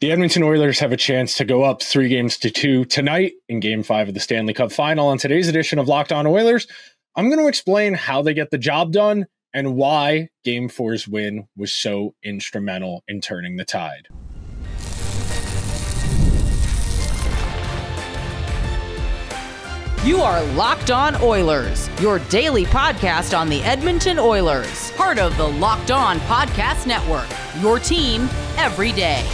The Edmonton Oilers have a chance to go up 3-2 tonight in Game 5 of the Stanley Cup Final. On today's edition of Locked On Oilers, I'm going to explain how they get the job done and why Game 4's win was so instrumental in turning the tide. You are Locked On Oilers, your daily podcast on the Edmonton Oilers, part of the Locked On Podcast Network, your team every day.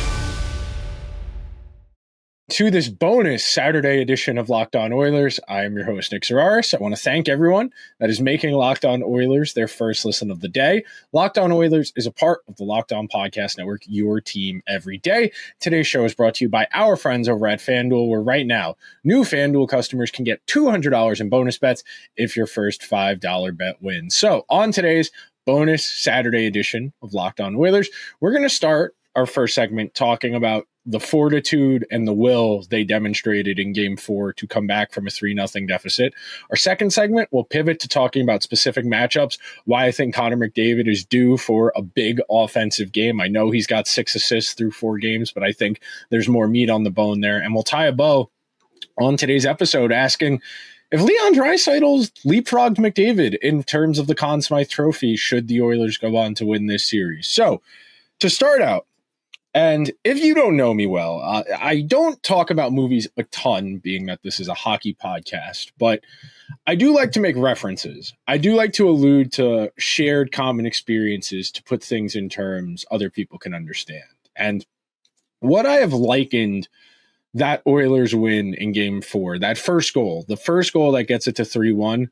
To this bonus Saturday edition of Locked On Oilers, I am your host, Nick Zararis. I want to thank everyone that is making Locked On Oilers their first listen of the day. Locked On Oilers is a part of the Locked On Podcast Network, your team every day. Today's show is brought to you by our friends over at FanDuel, where right now, new FanDuel customers can get $200 in bonus bets if your first $5 bet wins. So on today's bonus Saturday edition of Locked On Oilers, we're going to start our first segment talking about the fortitude and the will they demonstrated in Game 4 to come back from a 3-0 deficit. Our second segment will pivot to talking about specific matchups, why I think Connor McDavid is due for a big offensive game. I know he's got 6 assists through 4 games, but I think there's more meat on the bone there. And we'll tie a bow on today's episode asking if Leon Draisaitl leapfrogged McDavid in terms of the Conn Smythe trophy, should the Oilers go on to win this series. So to start out, and if you don't know me well, I don't talk about movies a ton, being that this is a hockey podcast, but I do like to make references. I do like to allude to shared common experiences to put things in terms other people can understand. And what I have likened that Oilers win in Game 4, that first goal, the first goal that gets it to 3-1,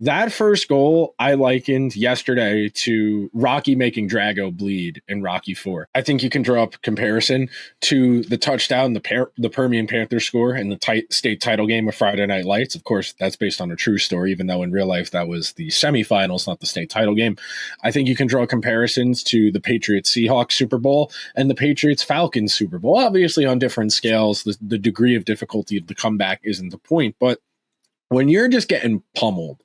that first goal I likened yesterday to Rocky making Drago bleed in Rocky 4. I think you can draw up a comparison to the touchdown the Permian Panthers score in the state title game of Friday Night Lights. Of course, that's based on a true story, even though in real life that was the semifinals, not the state title game. I think you can draw comparisons to the Patriots-Seahawks Super Bowl and the Patriots-Falcons Super Bowl. Obviously on different scales, the degree of difficulty of the comeback isn't the point, but when you're just getting pummeled,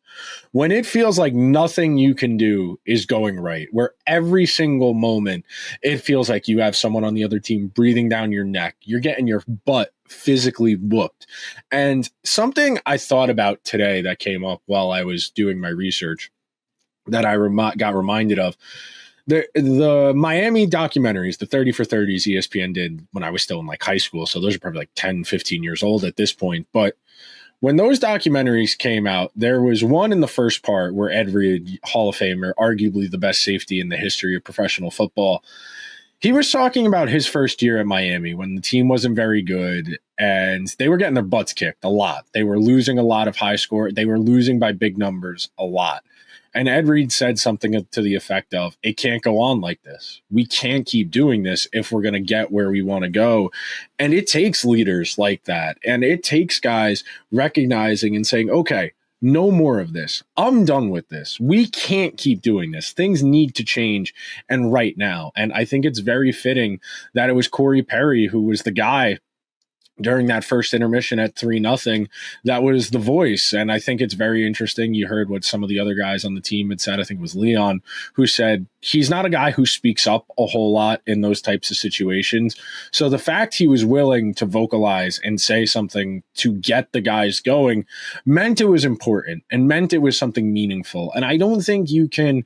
when it feels like nothing you can do is going right, where every single moment it feels like you have someone on the other team breathing down your neck, you're getting your butt physically whooped. And something I thought about today that came up while I was doing my research that I got reminded of, the Miami documentaries, the 30 for 30s ESPN did when I was still in like high school. So those are probably like 10, 15 years old at this point. But when those documentaries came out, there was one in the first part where Ed Reed, Hall of Famer, arguably the best safety in the history of professional football, he was talking about his first year at Miami when the team wasn't very good and they were getting their butts kicked a lot. They were losing a lot of high score. They were losing by big numbers a lot. And Ed Reed said something to the effect of, it can't go on like this. We can't keep doing this if we're going to get where we want to go. And it takes leaders like that. And it takes guys recognizing and saying, okay, no more of this. I'm done with this. We can't keep doing this. Things need to change, and right now. And I think it's very fitting that it was Corey Perry who was the guy during that first intermission at 3-0, that was the voice. And I think it's very interesting. You heard what some of the other guys on the team had said. I think it was Leon, who said he's not a guy who speaks up a whole lot in those types of situations. So the fact he was willing to vocalize and say something to get the guys going meant it was important and meant it was something meaningful. And I don't think you can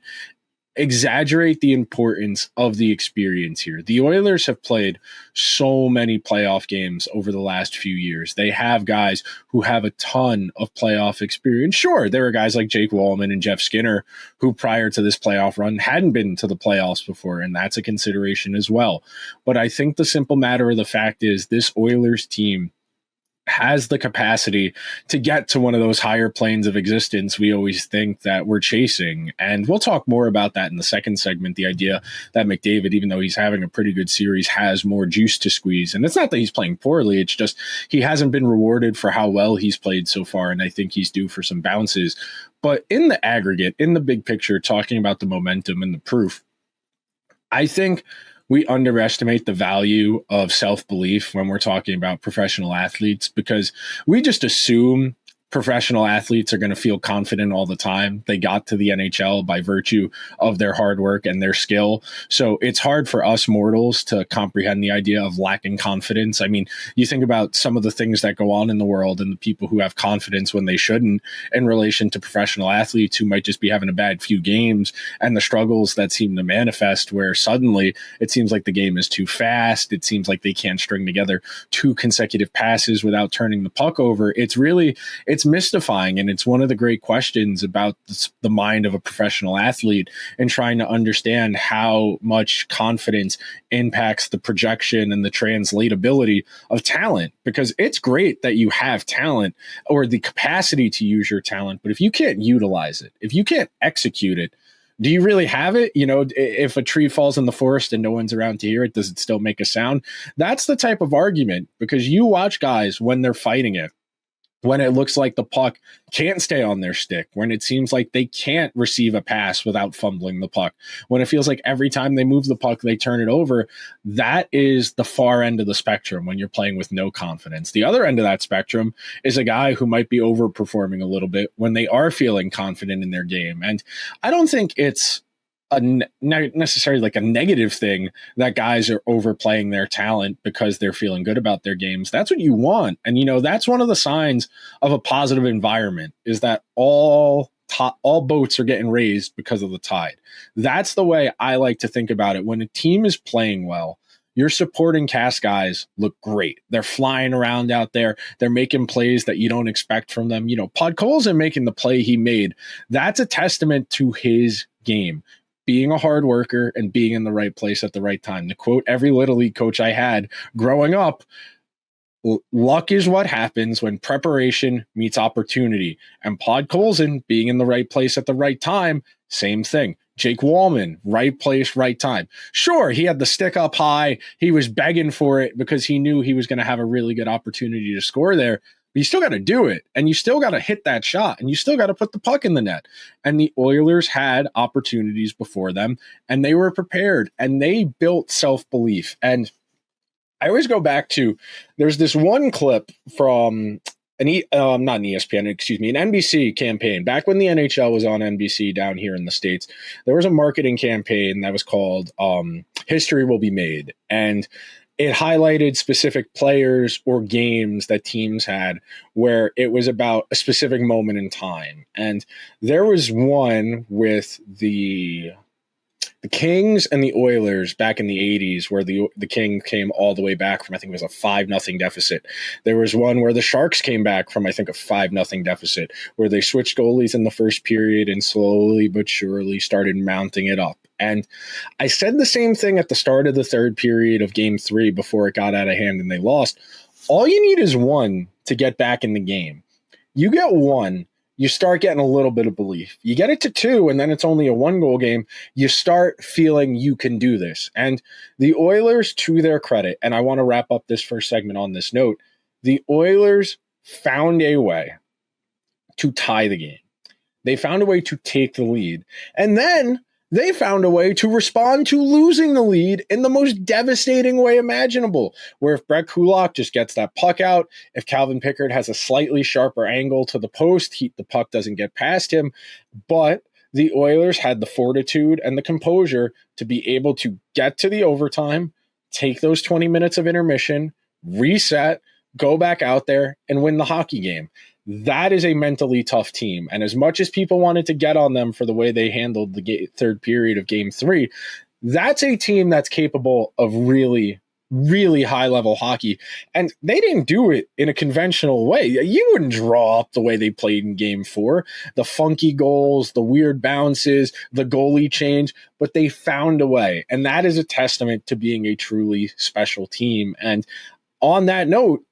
exaggerate the importance of the experience here. The Oilers have played so many playoff games over the last few years. They have guys who have a ton of playoff experience. Sure, there are guys like Jake Wallman and Jeff Skinner who prior to this playoff run hadn't been to the playoffs before, and that's a consideration as well. But I think the simple matter of the fact is this Oilers team has the capacity to get to one of those higher planes of existence we always think that we're chasing. And we'll talk more about that in the second segment, the idea that McDavid, even though he's having a pretty good series, has more juice to squeeze. And it's not that he's playing poorly, it's just he hasn't been rewarded for how well he's played so far, and I think he's due for some bounces. But in the aggregate, in the big picture, talking about the momentum and the proof, I think we underestimate the value of self-belief when we're talking about professional athletes, because we just assume professional athletes are going to feel confident all the time. They got to the NHL by virtue of their hard work and their skill. So it's hard for us mortals to comprehend the idea of lacking confidence. I mean, you think about some of the things that go on in the world and the people who have confidence when they shouldn't in relation to professional athletes who might just be having a bad few games, and the struggles that seem to manifest where suddenly it seems like the game is too fast. It seems like they can't string together 2 consecutive passes without turning the puck over. It's mystifying, and it's one of the great questions about the mind of a professional athlete and trying to understand how much confidence impacts the projection and the translatability of talent, because it's great that you have talent or the capacity to use your talent, but if you can't utilize it, if you can't execute it, do you really have it? You know, if a tree falls in the forest and no one's around to hear it, does it still make a sound? That's the type of argument, because you watch guys when they're fighting it, when it looks like the puck can't stay on their stick, when it seems like they can't receive a pass without fumbling the puck, when it feels like every time they move the puck, they turn it over. That is the far end of the spectrum when you're playing with no confidence. The other end of that spectrum is a guy who might be overperforming a little bit when they are feeling confident in their game. And I don't think it's not necessarily like a negative thing that guys are overplaying their talent because they're feeling good about their games. That's what you want. And, you know, that's one of the signs of a positive environment, is that all boats are getting raised because of the tide. That's the way I like to think about it. When a team is playing well, your supporting cast guys look great. They're flying around out there. They're making plays that you don't expect from them. You know, Podkolzin making the play he made, that's a testament to his game, being a hard worker and being in the right place at the right time. To quote every Little League coach I had growing up, luck is what happens when preparation meets opportunity. And Podkolzin being in the right place at the right time, same thing. Jake Wallman, right place, right time. Sure, he had the stick up high. He was begging for it because he knew he was going to have a really good opportunity to score there. But you still got to do it, and you still got to hit that shot, and you still got to put the puck in the net. And the Oilers had opportunities before them, and they were prepared, and they built self-belief. And I always go back to, there's this one clip from not an ESPN, excuse me, an NBC campaign. Back when the NHL was on NBC down here in the States, there was a marketing campaign that was called History Will Be Made. And it highlighted specific players or games that teams had where it was about a specific moment in time. And there was one with the Kings and the Oilers back in the 80s where the Kings came all the way back from, I think it was a 5-0 deficit. There was one where the Sharks came back from, I think, a 5-0 deficit, where they switched goalies in the first period and slowly but surely started mounting it up. And I said the same thing at the start of the third period of Game 3 before it got out of hand and they lost. All you need is one to get back in the game. You get one, you start getting a little bit of belief. You get it to 2, and then it's only a 1-goal game. You start feeling you can do this. And the Oilers, to their credit, and I want to wrap up this first segment on this note, the Oilers found a way to tie the game. They found a way to take the lead. And then they found a way to respond to losing the lead in the most devastating way imaginable, where if Brett Kulak just gets that puck out, if Calvin Pickard has a slightly sharper angle to the post, the puck doesn't get past him. But the Oilers had the fortitude and the composure to be able to get to the overtime, take those 20 minutes of intermission, reset, go back out there, and win the hockey game. That is a mentally tough team. And as much as people wanted to get on them for the way they handled the third period of Game 3, that's a team that's capable of really, really high-level hockey. And they didn't do it in a conventional way. You wouldn't draw up the way they played in Game 4, the funky goals, the weird bounces, the goalie change, but they found a way. And that is a testament to being a truly special team. And on that note,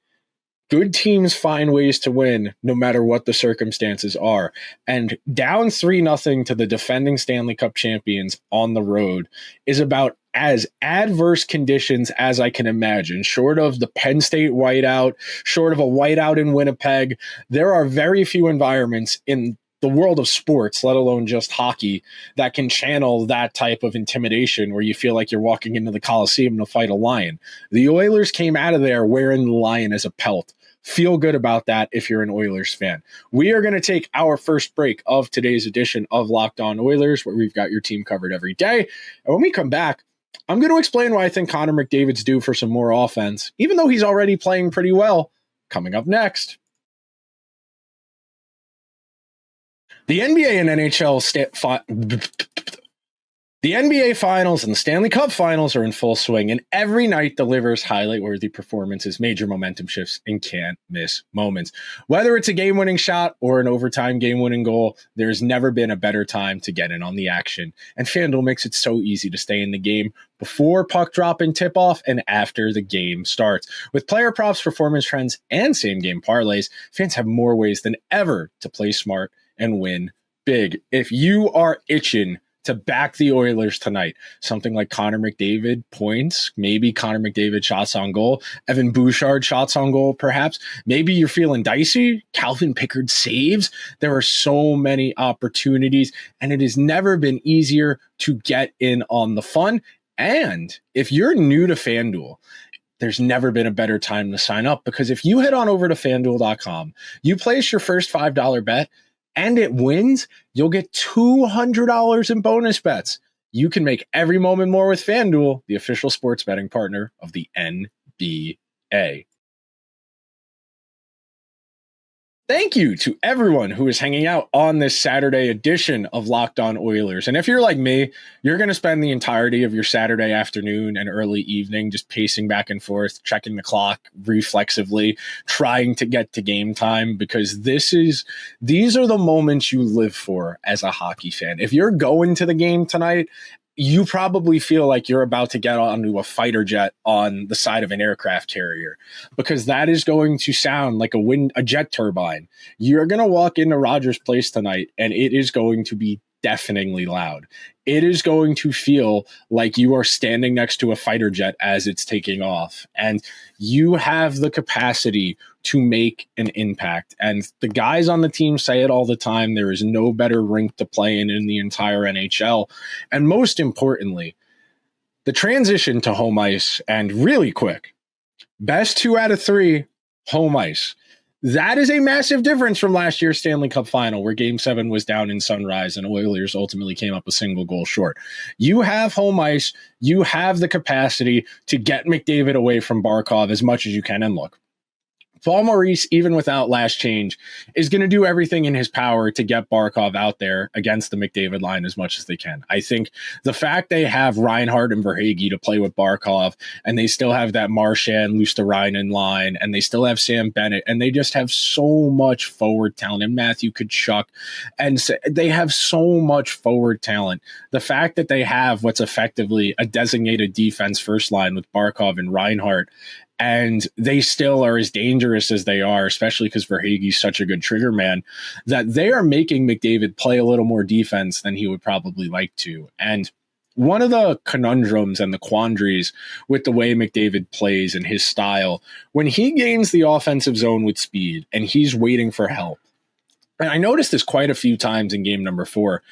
good teams find ways to win no matter what the circumstances are. And down 3-0 to the defending Stanley Cup champions on the road is about as adverse conditions as I can imagine. Short of the Penn State whiteout, short of a whiteout in Winnipeg, there are very few environments in the world of sports, let alone just hockey, that can channel that type of intimidation where you feel like you're walking into the Coliseum to fight a lion. The Oilers came out of there wearing the lion as a pelt, Feel good about that if you're an Oilers fan. We are going to take our first break of today's edition of Locked On Oilers, where we've got your team covered every day. And when we come back, I'm going to explain why I think Connor McDavid's due for some more offense, even though he's already playing pretty well. Coming up next. The NBA and NHL The NBA Finals and the Stanley Cup Finals are in full swing, and every night delivers highlight-worthy performances, major momentum shifts, and can't-miss moments. Whether it's a game-winning shot or an overtime game-winning goal, there's never been a better time to get in on the action. And FanDuel makes it so easy to stay in the game before puck drop and tip-off and after the game starts. With player props, performance trends, and same-game parlays, fans have more ways than ever to play smart and win big. If you are itching to back the Oilers tonight, something like Connor McDavid points, maybe Connor McDavid shots on goal, Evan Bouchard shots on goal, perhaps. Maybe you're feeling dicey, Calvin Pickard saves. There are so many opportunities, and it has never been easier to get in on the fun. And if you're new to FanDuel, there's never been a better time to sign up, because if you head on over to FanDuel.com, you place your first $5 bet, and it wins, you'll get $200 in bonus bets. You can make every moment more with FanDuel, the official sports betting partner of the NBA. Thank you to everyone who is hanging out on this Saturday edition of Locked On Oilers. And if you're like me, you're going to spend the entirety of your Saturday afternoon and early evening just pacing back and forth, checking the clock reflexively, trying to get to game time, because these are the moments you live for as a hockey fan. If you're going to the game tonight, you probably feel like you're about to get onto a fighter jet on the side of an aircraft carrier, because that is going to sound like a jet turbine. You're going to walk into Rogers Place tonight, and it is going to be deafeningly loud. It is going to feel like you are standing next to a fighter jet as it's taking off, and you have the capacity to make an impact. And the guys on the team say it all the time. There is no better rink to play in the entire NHL. And most importantly, the transition to home ice, and really quick, best 2 out of 3 home ice. That is a massive difference from last year's Stanley Cup Final, where Game 7 was down in Sunrise and Oilers ultimately came up a single goal short. You have home ice. You have the capacity to get McDavid away from Barkov as much as you can. And look, Paul Maurice, even without last change, is going to do everything in his power to get Barkov out there against the McDavid line as much as they can. I think the fact they have Reinhart and Verhaeghe to play with Barkov, and they still have that Marchand, Luosterainen line, and they still have Sam Bennett, and they just have so much forward talent, and Matthew Tkachuk, and they have so much forward talent. The fact that they have what's effectively a designated defense first line with Barkov and Reinhart, and they still are as dangerous as they are, especially because Verhaeghe's such a good trigger man, that they are making McDavid play a little more defense than he would probably like to. And one of the conundrums and the quandaries with the way McDavid plays and his style, when he gains the offensive zone with speed and he's waiting for help, and I noticed this quite a few times in game number 4,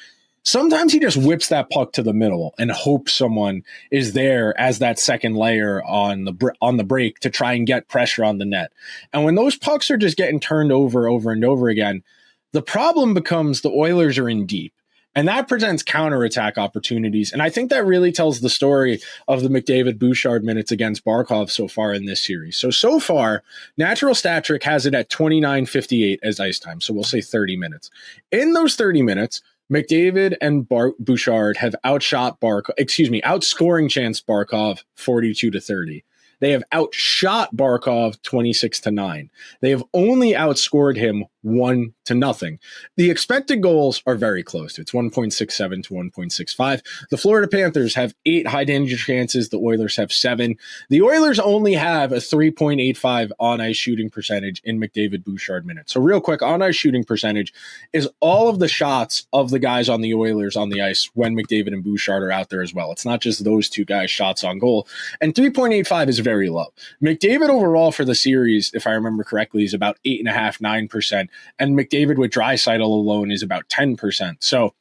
sometimes he just whips that puck to the middle and hopes someone is there as that second layer on the break to try and get pressure on the net. And when those pucks are just getting turned over and over again, the problem becomes the Oilers are in deep. And that presents counterattack opportunities. And I think that really tells the story of the McDavid-Bouchard minutes against Barkov so far in this series. So far, Natural Stat Trick has it at 29:58 as ice time. So we'll say 30 minutes. In those 30 minutes, McDavid and Bouchard have outscoring Chance Barkov 42-30. They have outshot Barkov 26-9. They have only outscored him 1-0. The expected goals are very close. It's 1.67 to 1.65. The Florida Panthers have 8 high danger chances. The Oilers have 7. The Oilers only have a 3.85 on-ice shooting percentage in McDavid-Bouchard minutes. So real quick, on-ice shooting percentage is all of the shots of the guys on the Oilers on the ice when McDavid and Bouchard are out there as well. It's not just those two guys' shots on goal. And 3.85 is very low. McDavid overall for the series, if I remember correctly, is about 8.5, 9%. And McDavid with Draisaitl alone is about 10%. So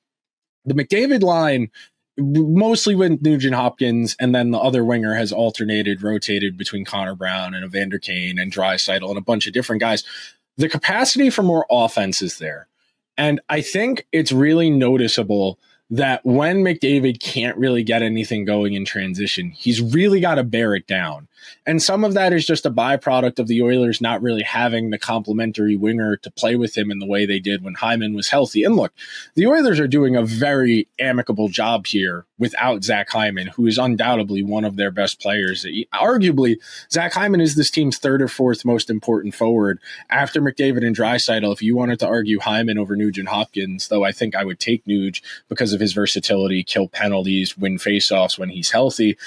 the McDavid line mostly with Nugent-Hopkins, and then the other winger has rotated between Connor Brown and Evander Kane and Draisaitl and a bunch of different guys. The capacity for more offense is there. And I think it's really noticeable that when McDavid can't really get anything going in transition, he's really got to bear it down. And some of that is just a byproduct of the Oilers not really having the complementary winger to play with him in the way they did when Hyman was healthy. And look, the Oilers are doing a very amicable job here without Zach Hyman, who is undoubtedly one of their best players. Arguably, Zach Hyman is this team's third or fourth most important forward after McDavid and Draisaitl. If you wanted to argue Hyman over Nugent-Hopkins, though I think I would take Nuge because of his versatility, kill penalties, win faceoffs when he's healthy.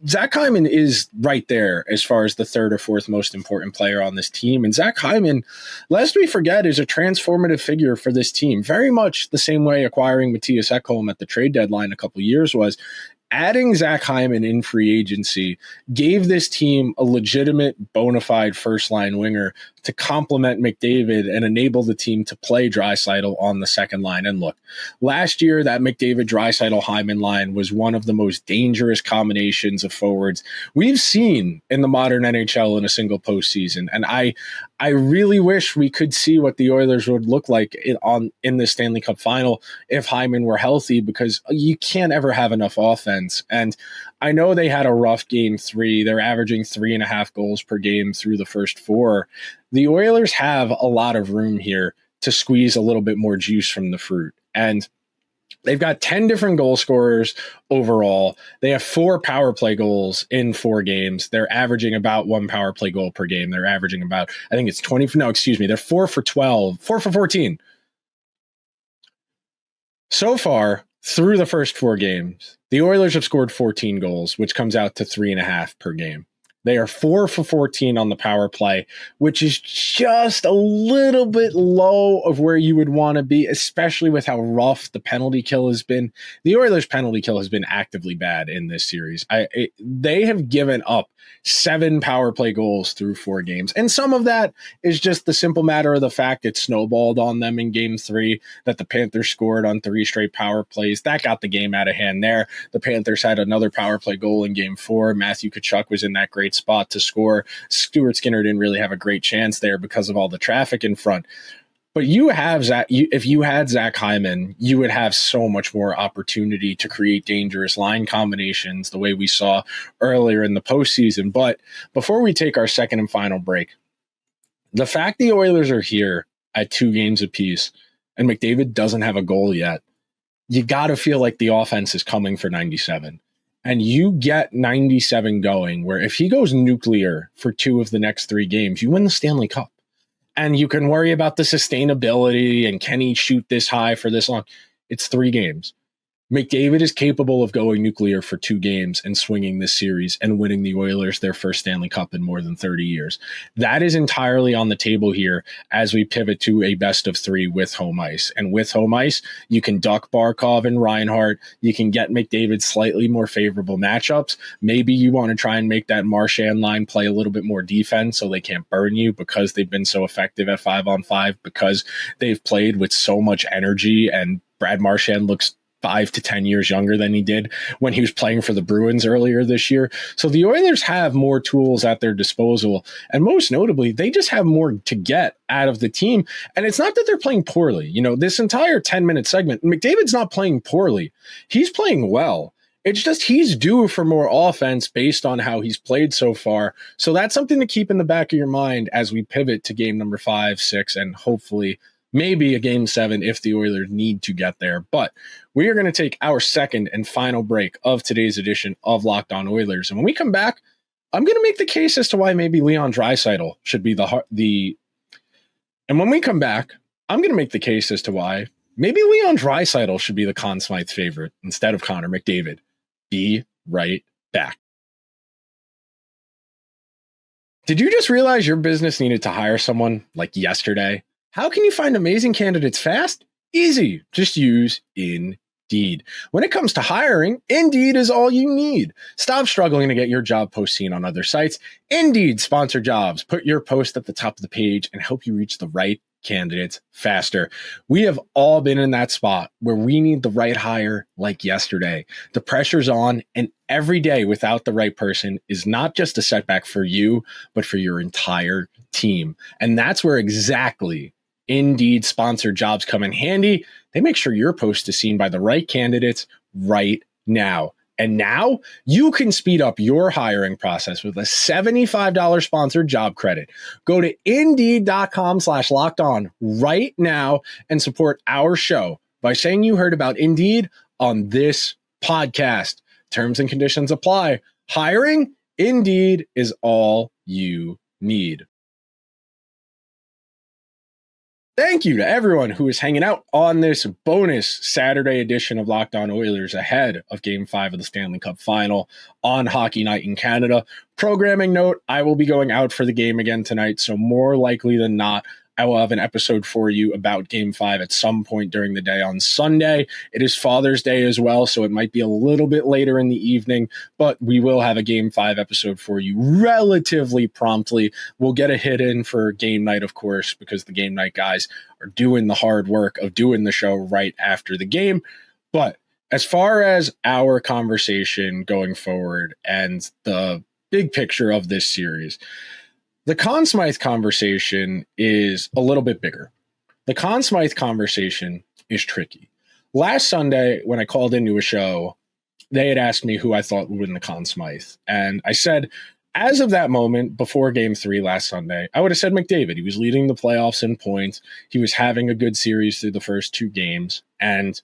Zach Hyman is right there as far as the third or fourth most important player on this team. And Zach Hyman, lest we forget, is a transformative figure for this team. Very much the same way acquiring Matthias Ekholm at the trade deadline a couple years was. Adding Zach Hyman in free agency gave this team a legitimate, bona fide first-line winger to complement McDavid and enable the team to play Draisaitl on the second line. And look, last year, that McDavid, Draisaitl, Hyman line was one of the most dangerous combinations of forwards we've seen in the modern NHL in a single postseason. And I really wish we could see what the Oilers would look like in the Stanley Cup Final if Hyman were healthy, because you can't ever have enough offense. And I know they had a rough game 3. They're averaging 3.5 goals per game through the first 4. The Oilers have a lot of room here to squeeze a little bit more juice from the fruit. And they've got 10 different goal scorers overall. They have 4 power play goals in 4 games. They're averaging about 1 power play goal per game. They're averaging about, I think it's 20. No, excuse me. They're 4 for 14. So far, through the first 4 games, the Oilers have scored 14 goals, which comes out to 3.5 per game. They are 4 for 14 on the power play, which is just a little bit low of where you would want to be, especially with how rough the penalty kill has been. The Oilers' penalty kill has been actively bad in this series. They have given up 7 power play goals through 4 games. And some of that is just the simple matter of the fact it snowballed on them in game 3, that the Panthers scored on 3 straight power plays. That got the game out of hand there. The Panthers had another power play goal in game 4. Matthew Tkachuk was in that great spot to score. Stuart Skinner didn't really have a great chance there because of all the traffic in front. But you have Zach. If you had Zach Hyman, you would have so much more opportunity to create dangerous line combinations the way we saw earlier in the postseason. But before we take our second and final break, the fact the Oilers are here at 2 games apiece and McDavid doesn't have a goal yet, you got to feel like the offense is coming for 97. And you get 97 going, where if he goes nuclear for 2 of the next 3 games, you win the Stanley Cup. And you can worry about the sustainability and can he shoot this high for this long? It's 3 games. McDavid is capable of going nuclear for 2 games and swinging this series and winning the Oilers their first Stanley Cup in more than 30 years. That is entirely on the table here as we pivot to a best of 3 with home ice. And with home ice, you can duck Barkov and Reinhart. You can get McDavid slightly more favorable matchups. Maybe you want to try and make that Marchand line play a little bit more defense so they can't burn you because they've been so effective at 5-on-5, because they've played with so much energy, and Brad Marchand looks 5 to 10 years younger than he did when he was playing for the Bruins earlier this year. So the Oilers have more tools at their disposal. And most notably, they just have more to get out of the team. And it's not that they're playing poorly. You know, this entire 10-minute segment, McDavid's not playing poorly. He's playing well. It's just he's due for more offense based on how he's played so far. So that's something to keep in the back of your mind as we pivot to game number 5, 6, and hopefully maybe a game 7 if the Oilers need to get there. But we are going to take our second and final break of today's edition of Locked On Oilers. And when we come back, I'm going to make the case as to why maybe Leon Draisaitl should be And when we come back, I'm going to make the case as to why maybe Leon Draisaitl should be the Conn Smythe favorite instead of Connor McDavid. Be right back. Did you just realize your business needed to hire someone like yesterday? How can you find amazing candidates fast? Easy. Just use Indeed. When it comes to hiring, Indeed is all you need. Stop struggling to get your job post seen on other sites. Indeed sponsor jobs. Put your post at the top of the page and help you reach the right candidates faster. We have all been in that spot where we need the right hire like yesterday. The pressure's on, and every day without the right person is not just a setback for you, but for your entire team. And that's where exactly Indeed sponsored jobs come in handy. They make sure your post is seen by the right candidates right now. And now you can speed up your hiring process with a $75 sponsored job credit. Go to Indeed.com/lockedon right now and support our show by saying you heard about Indeed on this podcast. Terms and conditions apply. Hiring? Indeed is all you need. Thank you to everyone who is hanging out on this bonus Saturday edition of Locked On Oilers ahead of Game 5 of the Stanley Cup Final on Hockey Night in Canada. Programming note, I will be going out for the game again tonight, so more likely than not, I will have an episode for you about Game 5 at some point during the day on Sunday. It is Father's Day as well, so it might be a little bit later in the evening, but we will have a Game 5 episode for you relatively promptly. We'll get a hit in for game night, of course, because the game night guys are doing the hard work of doing the show right after the game. But as far as our conversation going forward and the big picture of this series, the Conn Smythe conversation is a little bit bigger. The Conn Smythe conversation is tricky. Last Sunday, when I called into a show, they had asked me who I thought would win the Conn Smythe. And I said, as of that moment, before Game 3 last Sunday, I would have said McDavid. He was leading the playoffs in points. He was having a good series through the first two games. And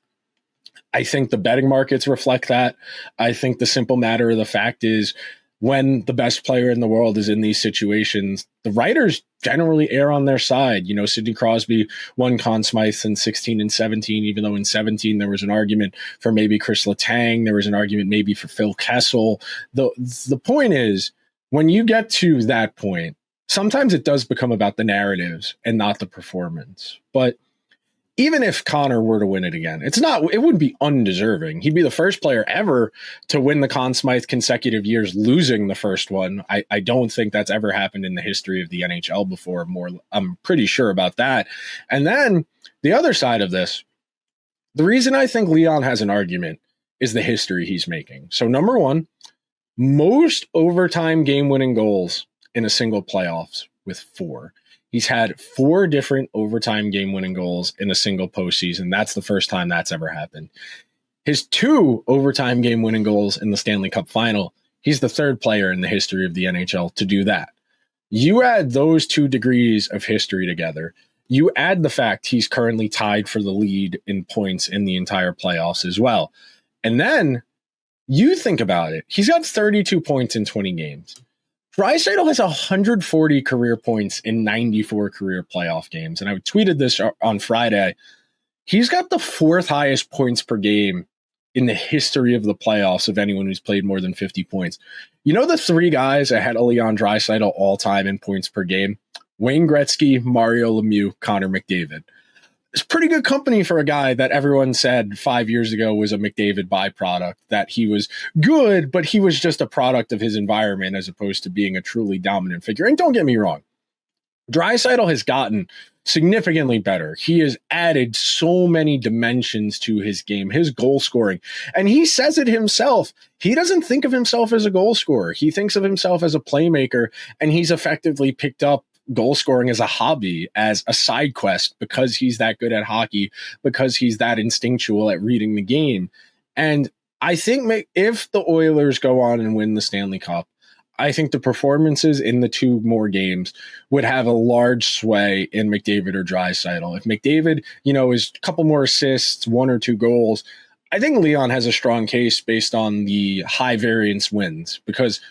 I think the betting markets reflect that. I think the simple matter of the fact is, when the best player in the world is in these situations, the writers generally err on their side. You know, Sidney Crosby won Conn Smythe in 16 and 17, even though in 17 there was an argument for maybe Chris Letang. There was an argument maybe for Phil Kessel. The point is, when you get to that point, sometimes it does become about the narratives and not the performance. But even if Connor were to win it again, it wouldn't be undeserving. He'd be the first player ever to win the Conn Smythe consecutive years, losing the first one. I don't think that's ever happened in the history of the NHL before. I'm pretty sure about that. And then the other side of this, the reason I think Leon has an argument is the history he's making. So number one, most overtime game-winning goals in a single playoffs with 4. He's had 4 different overtime game-winning goals in a single postseason. That's the first time that's ever happened. His 2 overtime game-winning goals in the Stanley Cup Final, he's the 3rd player in the history of the NHL to do that. You add those 2 degrees of history together, you add the fact he's currently tied for the lead in points in the entire playoffs as well. And then you think about it. He's got 32 points in 20 games. Draisaitl has 140 career points in 94 career playoff games. And I tweeted this on Friday. He's got the 4th highest points per game in the history of the playoffs of anyone who's played more than 50 points. You know the 3 guys ahead of Leon Draisaitl all time in points per game? Wayne Gretzky, Mario Lemieux, Connor McDavid. It's pretty good company for a guy that everyone said 5 years ago was a McDavid byproduct, that he was good, but he was just a product of his environment as opposed to being a truly dominant figure. And don't get me wrong, Draisaitl has gotten significantly better. He has added so many dimensions to his game, his goal scoring. And he says it himself. He doesn't think of himself as a goal scorer. He thinks of himself as a playmaker, and he's effectively picked up goal scoring as a hobby, as a side quest, because he's that good at hockey, because he's that instinctual at reading the game. And I think if the Oilers go on and win the Stanley Cup, I think the performances in the 2 more games would have a large sway in McDavid or Draisaitl. If McDavid, is a couple more assists, 1 or 2 goals, I think Leon has a strong case based on the high variance wins, because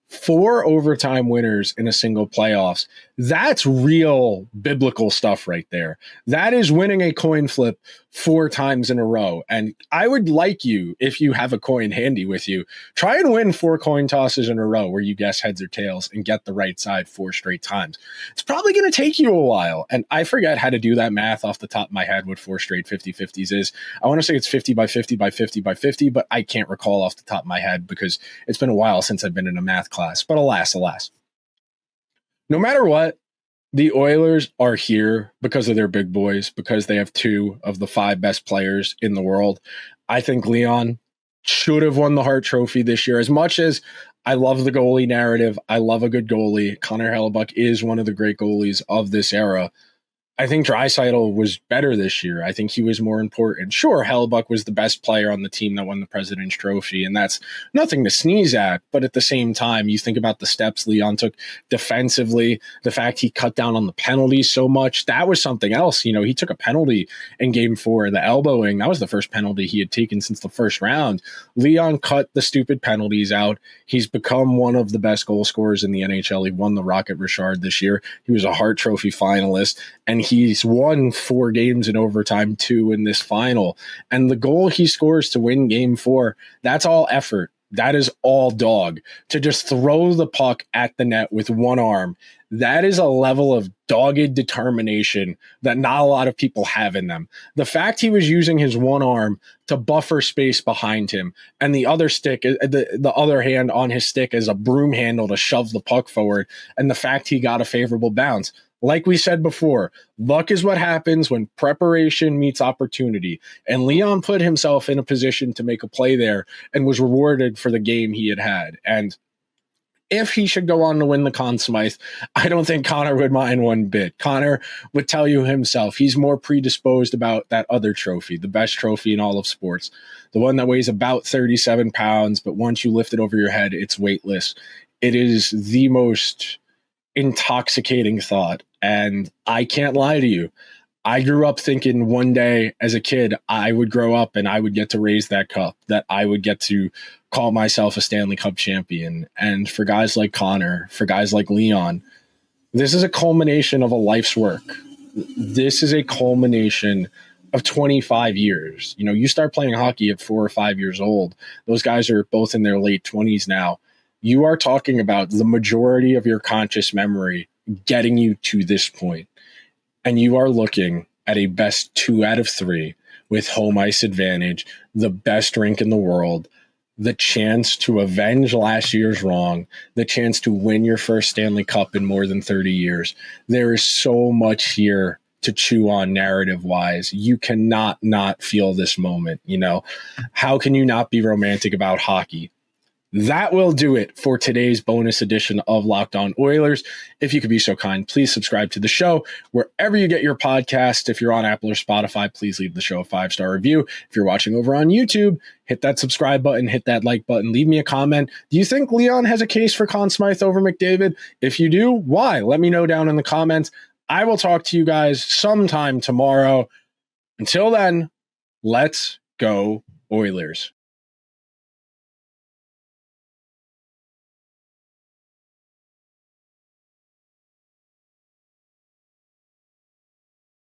4 overtime winners in a single playoffs, that's real biblical stuff right there. That is winning a coin flip 4 times in a row. And I would like you, if you have a coin handy with you, try and win 4 coin tosses in a row where you guess heads or tails and get the right side 4 straight times. It's probably going to take you a while. And I forget how to do that math off the top of my head, what 4 straight 50-50s is. I want to say it's 50 by 50 by 50 by 50, but I can't recall off the top of my head because it's been a while since I've been in a math class. But alas. No matter what, The Oilers are here because of their big boys, because they have two of the five best players in the world. I think Leon should have won the Hart Trophy this year. As much as I love the goalie narrative, I love a good goalie. Connor Hellebuck is one of the great goalies of this era. I think Draisaitl was better this year. I think he was more important. Sure, Hellebuck was the best player on the team that won the President's Trophy, and that's nothing to sneeze at. But at the same time, you think about the steps Leon took defensively, the fact he cut down on the penalties so much. That was something else. You know, he took a penalty in Game 4, the elbowing. That was the first penalty he had taken since the first round. Leon cut the stupid penalties out. He's become one of the best goal scorers in the NHL. He won the Rocket Richard this year. He was a Hart Trophy finalist, and he's won 4 games in overtime, 2 in this final. And the goal he scores to win Game 4, that's all effort. That is all dog. To just throw the puck at the net with one arm, that is a level of dogged determination that not a lot of people have in them. The fact he was using his one arm to buffer space behind him and the other stick, the other hand on his stick as a broom handle to shove the puck forward, and the fact he got a favorable bounce. Like we said before, luck is what happens when preparation meets opportunity. And Leon put himself in a position to make a play there and was rewarded for the game he had had. And if he should go on to win the Conn Smythe, I don't think Connor would mind one bit. Connor would tell you himself he's more predisposed about that other trophy, the best trophy in all of sports, the one that weighs about 37 pounds, but once you lift it over your head, it's weightless. It is the most intoxicating thought. And I can't lie to you. I grew up thinking one day as a kid, I would grow up and I would get to raise that cup, that I would get to call myself a Stanley Cup champion. And for guys like Connor, for guys like Leon, this is a culmination of a life's work. This is a culmination of 25 years. You know, you start playing hockey at 4 or 5 years old. Those guys are both in their late 20s now. You are talking about the majority of your conscious memory getting you to this point. And you are looking at a best 2 out of 3 with home ice advantage, the best rink in the world, the chance to avenge last year's wrong, the chance to win your first Stanley Cup in more than 30 years. There is so much here to chew on narrative-wise. You cannot not feel this moment, you know. How can you not be romantic about hockey? That will do it for today's bonus edition of Locked On Oilers. If you could be so kind, please subscribe to the show wherever you get your podcast. If you're on Apple or Spotify, please leave the show a 5-star review. If you're watching over on YouTube, hit that subscribe button, hit that like button, leave me a comment. Do you think Leon has a case for Conn Smythe over McDavid? If you do, why? Let me know down in the comments. I will talk to you guys sometime tomorrow. Until then, let's go Oilers.